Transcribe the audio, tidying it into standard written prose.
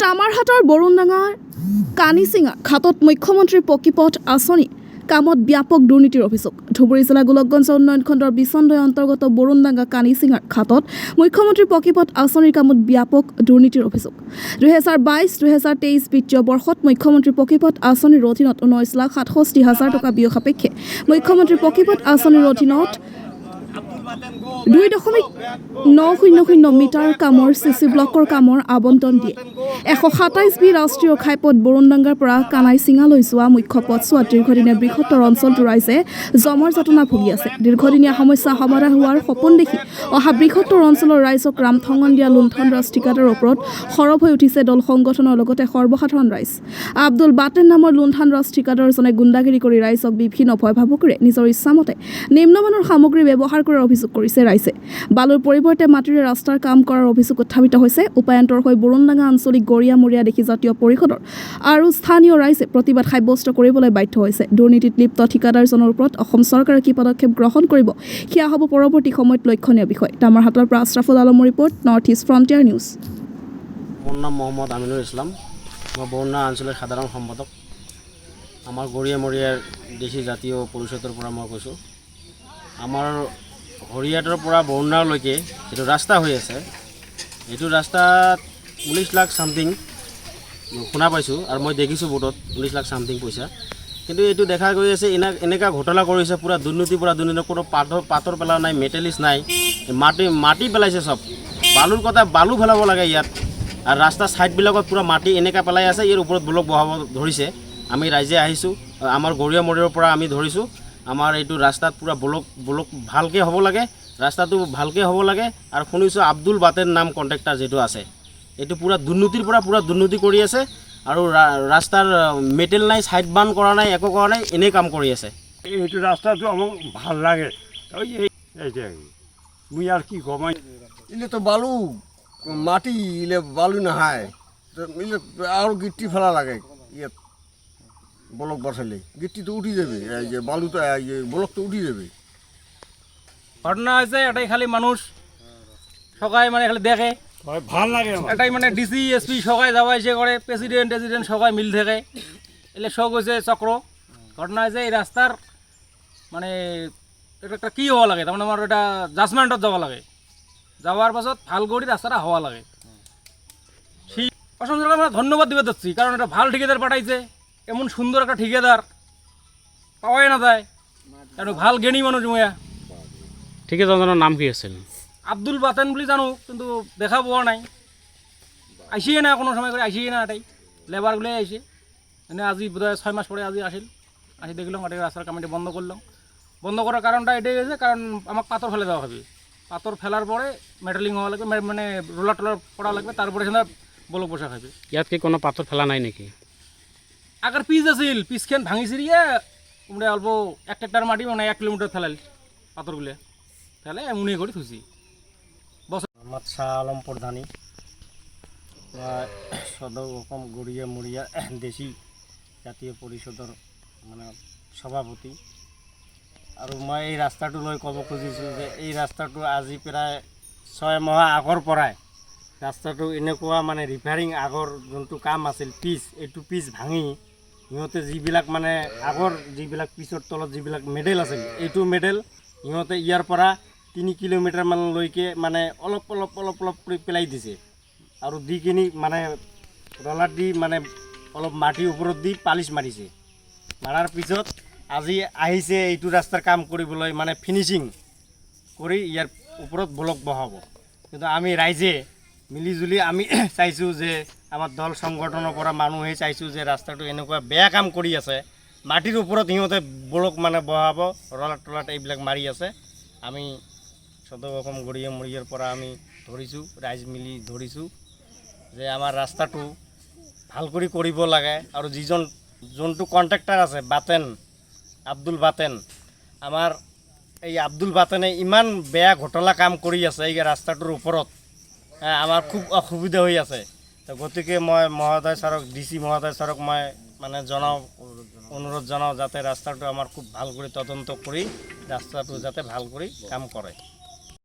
তামাৰহাটৰ বৰুণডাঙাৰ কানিচিঙা ঘাটত মুখ্যমন্ত্ৰীৰ পকীপথ আঁচনি কামত ব্যাপক দুৰ্নীতিৰ অভিযোগ। ধুবুৰী জিলা গোলকগঞ্জ উন্নয়ন খণ্ডৰ বিচন্দয় অন্তৰ্গত বৰুণডাঙা কানিচিঙাৰ ঘাটত মুখ্যমন্ত্ৰীৰ পকীপথ আঁচনিৰ কামত ব্যাপক দুৰ্নীতিৰ অভিযোগ। 2022-2023 বিত্তীয় বৰ্ষত মুখ্যমন্ত্ৰীৰ পকীপথ আঁচনিৰ অধীনত 19,67,000 টকা ব্যয় সাপেক্ষে মুখ্যমন্ত্ৰীৰ পকীপথ আঁচনিৰ অধীনত 2.900 মিটাৰ কামৰ চিচি ব্লকৰ কামৰ আবণ্টন দিয়ে। 127 বি ৰাষ্ট্ৰীয় ঘাইপথ বৰুণডাঙ্গাৰ পৰা কানাইচিঙালৈ যোৱা মুখ্য পথছোৱাত দীৰ্ঘদিনীয়া বৃহত্তৰ অঞ্চলটোৰ ৰাইজে জমৰ যাতনা ভুগি আছে। দীৰ্ঘদিনীয়া সমস্যা সমাধান হোৱাৰ সপোন দেখি অহা বৃহত্তৰ অঞ্চলৰ ৰাইজক ৰামঠঙন দিয়া লুণ্ঠন ৰাজ ঠিকাদাৰৰ ওপৰত সৰব হৈ উঠিছে দল সংগঠনৰ লগতে সৰ্বসাধাৰণ ৰাইজ। আব্দুল বাটেন নামৰ লুণ্ঠন ৰাজ ঠিকাদাৰজনে গুণ্ডাগিৰি কৰি ৰাইজক বিভিন্ন ভয়ভাবুকিৰে নিজৰ ইচ্ছামতে নিম্নমানৰ সামগ্ৰী ব্যৱহাৰ কৰাৰ অভিযোগ কৰিছে ৰাইজে। বালুৰ পৰিৱৰ্তে মাটিৰে ৰাস্তাৰ কাম কৰাৰ অভিযোগ উত্থাপিত হৈছে। উপায়ন্তৰ হৈ বৰুণডাঙ্গা আঞ্চলিক গৰিয়ামৰীয়া দেখি জাতীয় পৰিষদৰ আৰু স্থানীয় ৰাইজে প্ৰতিবাদ সাব্যস্ত কৰিবলৈ বাধ্য হৈছে। দুৰ্নীতিত লিপ্ত ঠিকাদাৰজনৰ ওপৰত অসম চৰকাৰে কি পদক্ষেপ গ্ৰহণ কৰিব সেয়া হ'ব পৰৱৰ্তী সময়ত লক্ষণীয় বিষয়। তামাৰহাটৰ পৰা আশৰাফুল আলমৰ report, north east frontier news. মোৰ নাম মহম্মদ আমিনুল ইছলাম। মই বৰুণা আঞ্চলিক সাধাৰণ সম্পাদক। আমাৰ গৰিয়ামৰীয়াৰ দেশী জাতীয় পৰিষদৰ পৰা মই কৈছোঁ। আমাৰ হৰিয়াতৰ পৰা বৰুণালৈকে যিটো ৰাস্তা হৈ আছে, এইটো ৰাস্তাত 19 লাখ চামথিং শুনা পাইছোঁ আৰু মই দেখিছোঁ বোৰ্ডত 19 লাখ চামথিং পইচা। কিন্তু এইটো দেখা গৈ আছে এনেকুৱা ঘটনা কৰিছে, পূৰা দুৰ্নীতি কোনো পাথৰ পেলা নাই, মেটেলিছ নাই, মাটি পেলাইছে চব। বালুৰ কথা বালু পেলাব লাগে ইয়াত, আৰু ৰাস্তাৰ ছাইডবিলাকত পূৰা মাটি এনেকুৱা পেলাই আছে। ইয়াৰ ওপৰত ব্লক বহাব ধৰিছে। আমি ৰাইজে আহিছোঁ, আমাৰ গৰিয়ামৰীয়াৰ পৰা আমি ধৰিছোঁ আমাৰ এইটো ৰাস্তাত পূৰা ব্লক ভালকৈ হ'ব লাগে, ৰাস্তাটো ভালকৈ হ'ব লাগে। আৰু শুনিছোঁ আব্দুল বাটেন নাম কণ্ট্ৰেক্টাৰ যিটো আছে, এইটো পূৰা দুৰ্নীতিৰ পৰা দুৰ্নীতি কৰি আছে। আৰু ৰাস্তাৰ মেটেল নাই, ছাইড বান কৰা নাই, একো কৰা নাই, এনেই কাম কৰি আছে। এইটো ৰাস্তাটো আমাক ভাল লাগে। মই আর কি কম, ইলে তো বালু মাটি ইলে বালু নাহায়, ইলে আর গিট্টি ফেলা লাগে। ইয়াত ব্লক বসালে গিট্টি তো উঠি যাবে, এই যে বালু তো ব্লক তো উঠি যাবে। ঘটনা হয়েছে এটাই, খালি মানুষ সবাই মানে খালি দেখে ভাল লাগে। এটাই মানে ডিসি এসপি সবাই যাওয়া এসে করে, প্রেসিডেন্ট সবাই মিল থাকে। এলে সব হয়েছে চক্র। ঘটনা হয়েছে এই রাস্তার মানে এটা একটা কী হওয়া লাগে, তার মানে আমার এটা জাজমেন্টত যাব লাগে। যাওয়ার পাছত ভাল করে রাস্তাটা হওয়া লাগে। সেই অসম সরকার আমরা ধন্যবাদ দিতে যাচ্ছি, কারণ এটা ভাল ঠিকাদার পাঠাইছে। এমন সুন্দর একটা ঠিকাদার পাওয়াই না যায়, কারণ ভাল জ্ঞানী মানুষ। ময়া ঠিকাদাৰজনৰ নাম কি আছিল? আব্দুল বাতেন বুলি জানো, কিন্তু দেখা পোৱা নাই। আইসিয়ে না, কোনো সময় করে আইসিয়ে না। এটাই লেবারগুলোই আইসে। এনে আজি বোধহয় 6 মাস পরে আজি আসিল। আসি দেখলাম এটা রাস্তার কামিটি বন্ধ করলাম। বন্ধ করার কারণটা এটাই হয়েছে, কারণ আমাকে পাথর ফেলে দেওয়া হবে। পাথর ফেলার পরে মেটালিং হওয়া লাগবে, মানে রোলার টোলার পড়া লাগবে, তারপরে সেখানে ব্লক বসা খাবে। ইয়াত কি কোনো পাথর ফেলা নাই নাকি? আগের পিচ আছিল, পিচখান ভাঙি চিরিয়ে উমরে অল্প 1 ট্রাক্টর মাটি মানে 1 কিলোমিটার ফেলাল পাথরগুলো ফেলে এমনি করে থুছি। মোহাম্মদ শাহ আলম প্রধানী, সদর অসম গৰিয়ামৰীয়া দেশী জাতীয় পৰিষদৰ মানে সভাপতি। আৰু মই এই ৰাস্তাটো লৈ ক'ব খুজিছোঁ যে এই ৰাস্তাটো আজি প্ৰায় 6 মাহ আগৰ পৰাই ৰাস্তাটো এনেকুৱা মানে ৰিপেয়াৰিং, আগৰ যোনটো কাম আছিল পিচ, এইটো পিচ ভাঙি সিহঁতে যিবিলাক মানে আগৰ যিবিলাক পিচৰ তলত যিবিলাক মেডেল আছিল, এইটো মেডেল সিহঁতে ইয়াৰ পৰা 3 কিলোমিটাৰমানলৈকে মানে অলপ কৰি পেলাই দিছে। আৰু দি কিনি মানে ৰলাৰ দি মানে অলপ মাটিৰ ওপৰত দি পালিচ মাৰিছে। মাৰাৰ পিছত আজি আহিছে এইটো ৰাস্তাৰ কাম কৰিবলৈ, মানে ফিনিচিং কৰি ইয়াৰ ওপৰত ব্লক বহাব। কিন্তু আমি ৰাইজে মিলিজুলি আমি চাইছোঁ যে আমাৰ দল সংগঠনৰ পৰা মানুহে চাইছোঁ যে ৰাস্তাটো এনেকুৱা বেয়া কাম কৰি আছে, মাটিৰ ওপৰত সিহঁতে ব্লক মানে বহাব, ৰলাৰ টলাৰ এইবিলাক মাৰি আছে। আমি সদৰ অসম গৰিয়ামৰীয়াৰ পৰা আমি ধৰিছোঁ, ৰাইজ মিলি ধৰিছোঁ যে আমাৰ ৰাস্তাটো ভাল কৰি কৰিব লাগে। আৰু যোনটো কণ্ট্ৰেক্টাৰ আছে বাতেন, আব্দুল বাতেন, আমাৰ এই আব্দুল বাতেনে ইমান বেয়া ঘটলা কাম কৰি আছে এই ৰাস্তাটোৰ ওপৰত, আমাৰ খুব অসুবিধা হৈ আছে। তো গতিকে মই মহোদয় ছাৰক, DC মহোদয় ছাৰক মই মানে অনুৰোধ জনাওঁ যাতে ৰাস্তাটো আমাৰ খুব ভাল কৰি তদন্ত কৰি ৰাস্তাটো যাতে ভাল কৰি কাম কৰে।